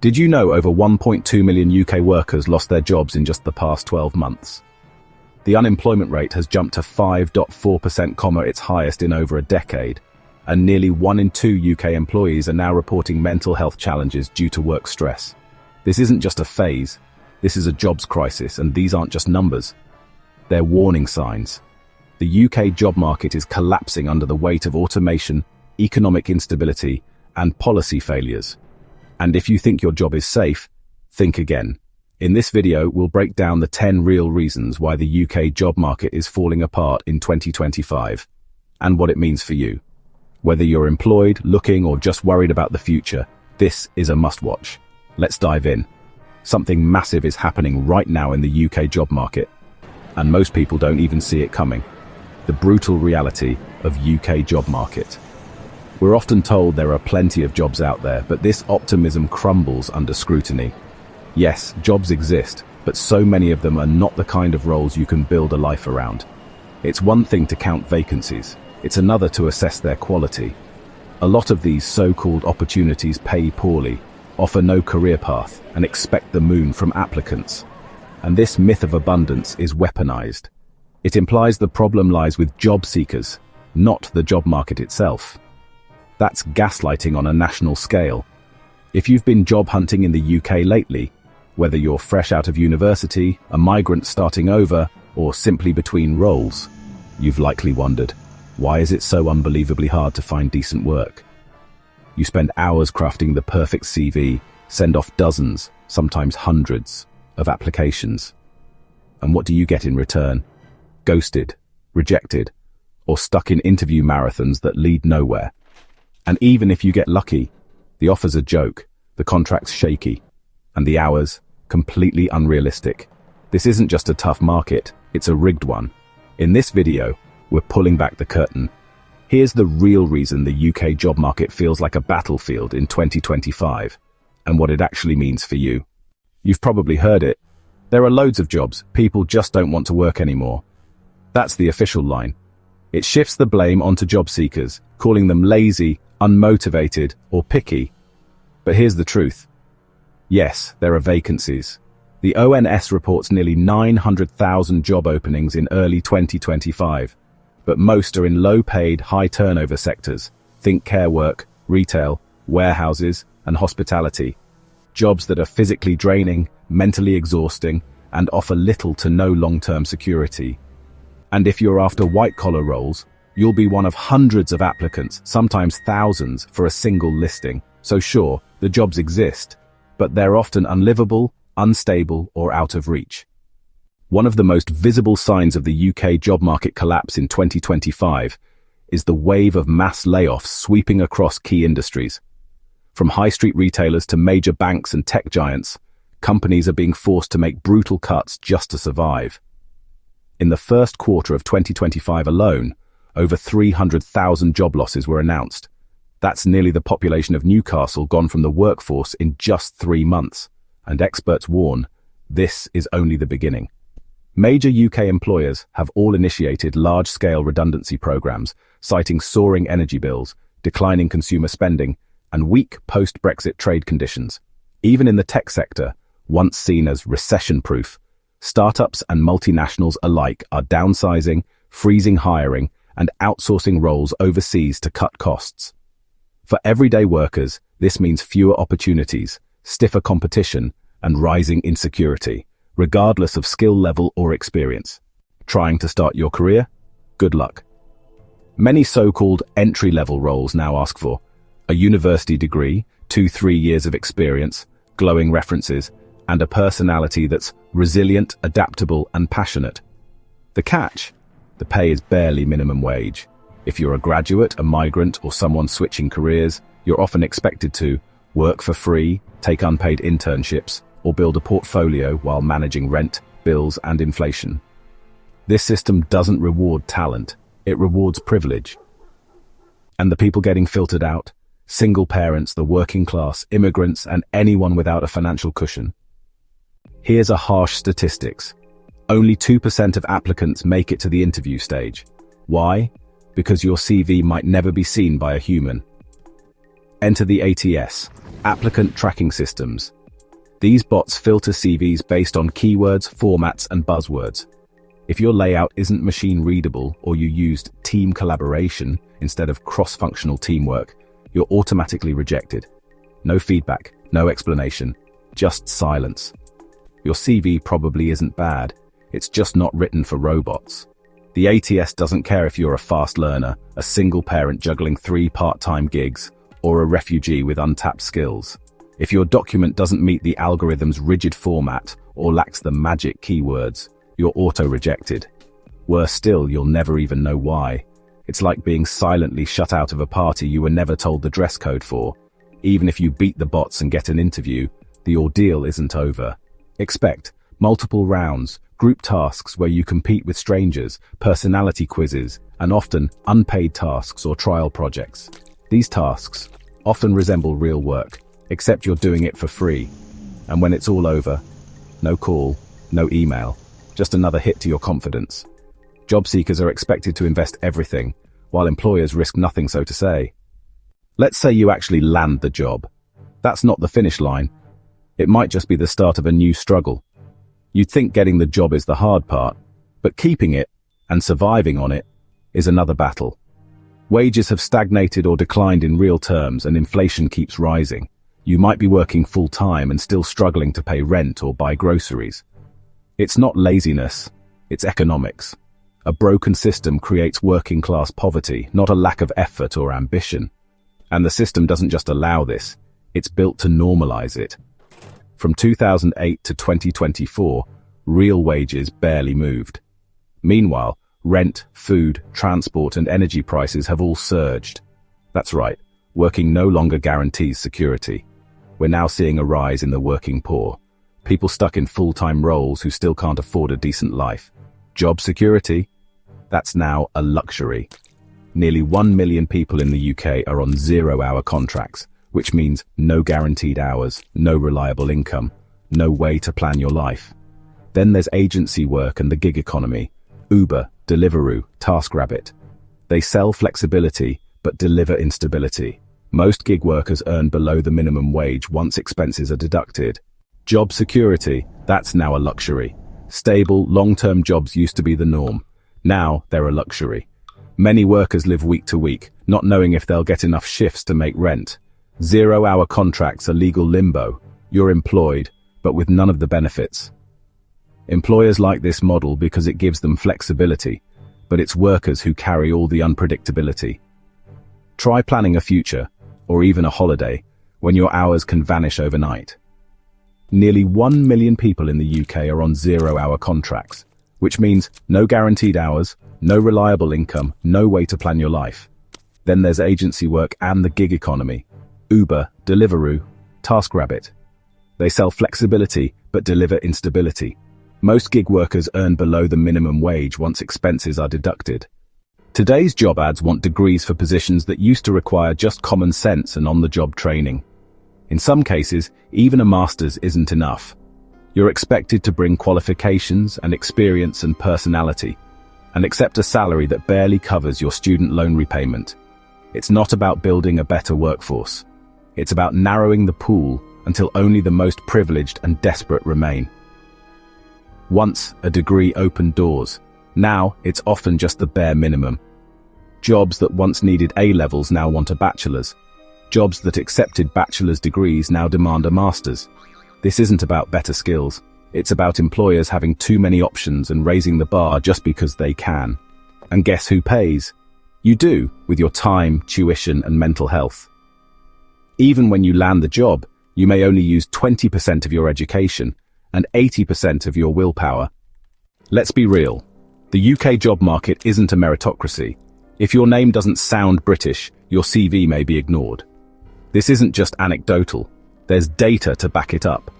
Did you know over 1.2 million UK workers lost their jobs in just the past 12 months? The unemployment rate has jumped to 5.4%, its highest in over a decade, and nearly 1 in 2 UK employees are now reporting mental health challenges due to work stress. This isn't just a phase, this is a jobs crisis, and these aren't just numbers. They're warning signs. The UK job market is collapsing under the weight of automation, economic instability, and policy failures. And if you think your job is safe, think again. In this video, we'll break down the 10 real reasons why the UK job market is falling apart in 2025, and what it means for you. Whether you're employed, looking, or just worried about the future, this is a must-watch. Let's dive in. Something massive is happening right now in the UK job market, and most people don't even see it coming. The brutal reality of UK job market. We're often told there are plenty of jobs out there, but this optimism crumbles under scrutiny. Yes, jobs exist, but so many of them are not the kind of roles you can build a life around. It's one thing to count vacancies, it's another to assess their quality. A lot of these so-called opportunities pay poorly, offer no career path, and expect the moon from applicants. And this myth of abundance is weaponized. It implies the problem lies with job seekers, not the job market itself. That's gaslighting on a national scale. If you've been job hunting in the UK lately, whether you're fresh out of university, a migrant starting over, or simply between roles, you've likely wondered, why is it so unbelievably hard to find decent work? You spend hours crafting the perfect CV, send off dozens, sometimes hundreds, of applications. And what do you get in return? Ghosted, rejected, or stuck in interview marathons that lead nowhere. And even if you get lucky, the offer's a joke, the contract's shaky, and the hours completely unrealistic. This isn't just a tough market, it's a rigged one. In this video, we're pulling back the curtain. Here's the real reason the UK job market feels like a battlefield in 2025, and what it actually means for you. You've probably heard it. There are loads of jobs, people just don't want to work anymore. That's the official line. It shifts the blame onto job seekers, calling them lazy, unmotivated, or picky. But here's the truth. Yes, there are vacancies. The ONS reports nearly 900,000 job openings in early 2025, but most are in low-paid, high-turnover sectors. Think care work, retail, warehouses, and hospitality. Jobs that are physically draining, mentally exhausting, and offer little to no long-term security. And if you're after white-collar roles, you'll be one of hundreds of applicants, sometimes thousands, for a single listing. So sure, the jobs exist, but they're often unlivable, unstable, or out of reach. One of the most visible signs of the UK job market collapse in 2025 is the wave of mass layoffs sweeping across key industries. From high street retailers to major banks and tech giants, companies are being forced to make brutal cuts just to survive. In the first quarter of 2025 alone, over 300,000 job losses were announced. That's nearly the population of Newcastle gone from the workforce in just 3 months. And experts warn, this is only the beginning. Major UK employers have all initiated large-scale redundancy programs, citing soaring energy bills, declining consumer spending, and weak post-Brexit trade conditions. Even in the tech sector, once seen as recession-proof, startups and multinationals alike are downsizing, freezing hiring, and outsourcing roles overseas to cut costs. For everyday workers, this means fewer opportunities, stiffer competition, and rising insecurity, regardless of skill level or experience. Trying to start your career? Good luck. Many so-called entry-level roles now ask for a university degree, 2-3 years of experience, glowing references, and a personality that's resilient, adaptable, and passionate. The catch? The pay is barely minimum wage. If you're a graduate, a migrant, or someone switching careers, you're often expected to work for free, take unpaid internships, or build a portfolio while managing rent, bills, and inflation. This system doesn't reward talent, it rewards privilege. And the people getting filtered out? Single parents, the working class, immigrants, and anyone without a financial cushion. Here's a harsh statistics. Only 2% of applicants make it to the interview stage. Why? Because your CV might never be seen by a human. Enter the ATS, Applicant tracking systems. These bots filter CVs based on keywords, formats, and buzzwords. If your layout isn't machine readable or you used team collaboration instead of cross-functional teamwork, you're automatically rejected. No feedback, no explanation, just silence. Your CV probably isn't bad, it's just not written for robots. The ATS doesn't care if you're a fast learner, a single parent juggling 3 part-time gigs, or a refugee with untapped skills. If your document doesn't meet the algorithm's rigid format or lacks the magic keywords, you're auto-rejected. Worse still, you'll never even know why. It's like being silently shut out of a party you were never told the dress code for. Even if you beat the bots and get an interview, the ordeal isn't over. Expect multiple rounds, group tasks where you compete with strangers, personality quizzes, and often unpaid tasks or trial projects. These tasks often resemble real work, except you're doing it for free. And when it's all over, no call, no email, just another hit to your confidence. Job seekers are expected to invest everything, while employers risk nothing, so to say. Let's say you actually land the job. That's not the finish line. It might just be the start of a new struggle. You'd think getting the job is the hard part, but keeping it and surviving on it is another battle. Wages have stagnated or declined in real terms, and inflation keeps rising. You might be working full-time and still struggling to pay rent or buy groceries. It's not laziness, it's economics. A broken system creates working-class poverty, not a lack of effort or ambition. And the system doesn't just allow this, it's built to normalize it. From 2008 to 2024, real wages barely moved. Meanwhile, rent, food, transport, and energy prices have all surged. That's right, working no longer guarantees security. We're now seeing a rise in the working poor. People stuck in full-time roles who still can't afford a decent life. Job security? That's now a luxury. Nearly 1 million people in the UK are on 0-hour contracts, which means no guaranteed hours, no reliable income, no way to plan your life. Then there's agency work and the gig economy. Uber, Deliveroo, TaskRabbit. They sell flexibility, but deliver instability. Most gig workers earn below the minimum wage once expenses are deducted. Job security, that's now a luxury. Stable, long-term jobs used to be the norm. Now they're a luxury. Many workers live week to week, not knowing if they'll get enough shifts to make rent. 0-hour contracts are legal limbo. You're employed, but with none of the benefits. Employers like this model because it gives them flexibility, but it's workers who carry all the unpredictability. Try planning a future, or even a holiday, when your hours can vanish overnight. Nearly 1 million people in the UK are on 0-hour contracts, which means no guaranteed hours, no reliable income, no way to plan your life. Then there's agency work and the gig economy. Uber, Deliveroo, TaskRabbit. They sell flexibility, but deliver instability. Most gig workers earn below the minimum wage once expenses are deducted. Today's job ads want degrees for positions that used to require just common sense and on-the-job training. In some cases, even a master's isn't enough. You're expected to bring qualifications and experience and personality, and accept a salary that barely covers your student loan repayment. It's not about building a better workforce. It's about narrowing the pool until only the most privileged and desperate remain. Once, a degree opened doors. Now, it's often just the bare minimum. Jobs that once needed A-levels now want a bachelor's. Jobs that accepted bachelor's degrees now demand a master's. This isn't about better skills. It's about employers having too many options and raising the bar just because they can. And guess who pays? You do, with your time, tuition, and mental health. Even when you land the job, you may only use 20% of your education and 80% of your willpower. Let's be real. The UK job market isn't a meritocracy. If your name doesn't sound British, your CV may be ignored. This isn't just anecdotal. There's data to back it up.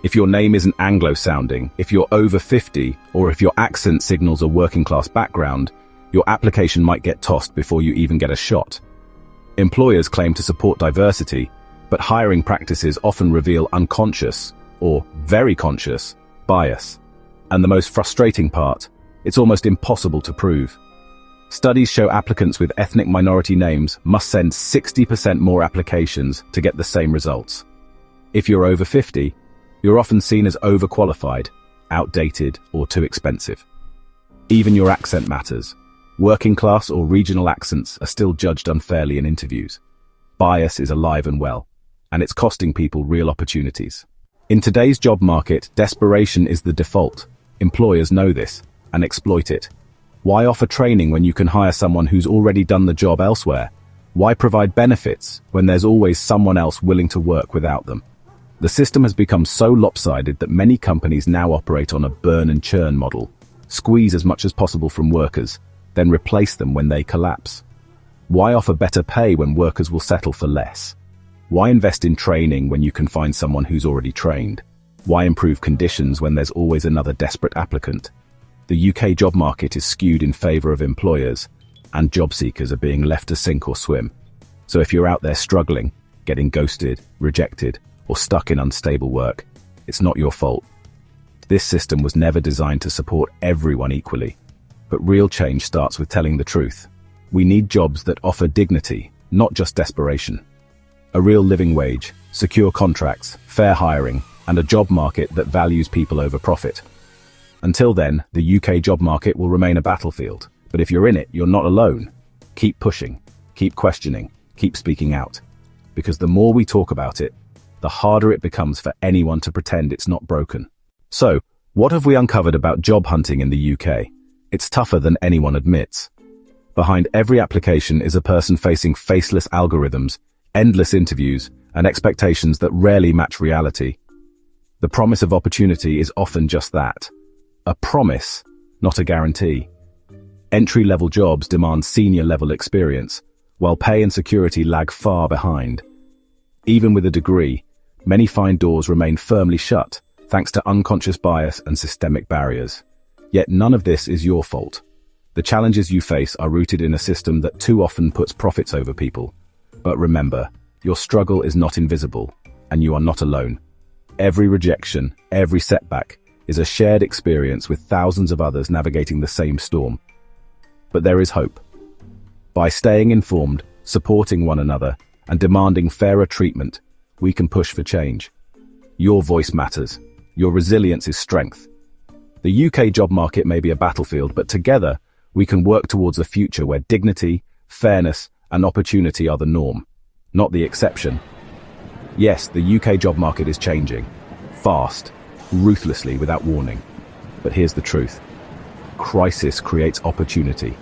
If your name isn't Anglo-sounding, if you're over 50, or if your accent signals a working-class background, your application might get tossed before you even get a shot. Employers claim to support diversity, but hiring practices often reveal unconscious, or very conscious, bias. And the most frustrating part, it's almost impossible to prove. Studies show applicants with ethnic minority names must send 60% more applications to get the same results. If you're over 50, you're often seen as overqualified, outdated, or too expensive. Even your accent matters. Working class or regional accents are still judged unfairly in interviews. Bias is alive and well, and it's costing people real opportunities. In today's job market, desperation is the default. Employers know this and exploit it. Why offer training when you can hire someone who's already done the job elsewhere? Why provide benefits when there's always someone else willing to work without them? The system has become so lopsided that many companies now operate on a burn and churn model. Squeeze as much as possible from workers, then replace them when they collapse. Why offer better pay when workers will settle for less? Why invest in training when you can find someone who's already trained? Why improve conditions when there's always another desperate applicant? The UK job market is skewed in favor of employers, and job seekers are being left to sink or swim. So if you're out there struggling, getting ghosted, rejected, or stuck in unstable work, it's not your fault. This system was never designed to support everyone equally. But real change starts with telling the truth. We need jobs that offer dignity, not just desperation. A real living wage, secure contracts, fair hiring, and a job market that values people over profit. Until then, the UK job market will remain a battlefield. But if you're in it, you're not alone. Keep pushing, keep questioning, keep speaking out. Because the more we talk about it, the harder it becomes for anyone to pretend it's not broken. So, what have we uncovered about job hunting in the UK? It's tougher than anyone admits. Behind every application is a person facing faceless algorithms, endless interviews, and expectations that rarely match reality. The promise of opportunity is often just that. A promise, not a guarantee. Entry-level jobs demand senior-level experience, while pay and security lag far behind. Even with a degree, many find doors remain firmly shut, thanks to unconscious bias and systemic barriers. Yet none of this is your fault. The challenges you face are rooted in a system that too often puts profits over people. But remember, your struggle is not invisible, and you are not alone. Every rejection, every setback, is a shared experience with thousands of others navigating the same storm. But there is hope. By staying informed, supporting one another, and demanding fairer treatment, we can push for change. Your voice matters. Your resilience is strength. The UK job market may be a battlefield, but together, we can work towards a future where dignity, fairness, and opportunity are the norm, not the exception. Yes, the UK job market is changing. Fast, ruthlessly, without warning. But here's the truth. Crisis creates opportunity.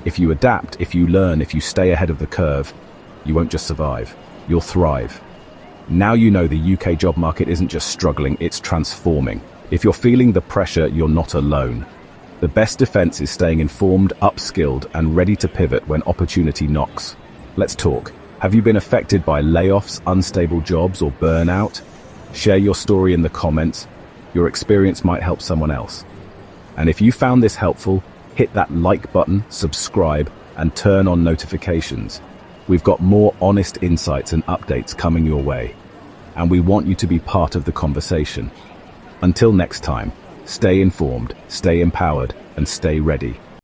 If you adapt, if you learn, if you stay ahead of the curve, you won't just survive, you'll thrive. Now you know the UK job market isn't just struggling, it's transforming. If you're feeling the pressure, you're not alone. The best defense is staying informed, upskilled, and ready to pivot when opportunity knocks. Let's talk. Have you been affected by layoffs, unstable jobs, or burnout? Share your story in the comments. Your experience might help someone else. And if you found this helpful, hit that like button, subscribe, and turn on notifications. We've got more honest insights and updates coming your way. And we want you to be part of the conversation. Until next time, stay informed, stay empowered, and stay ready.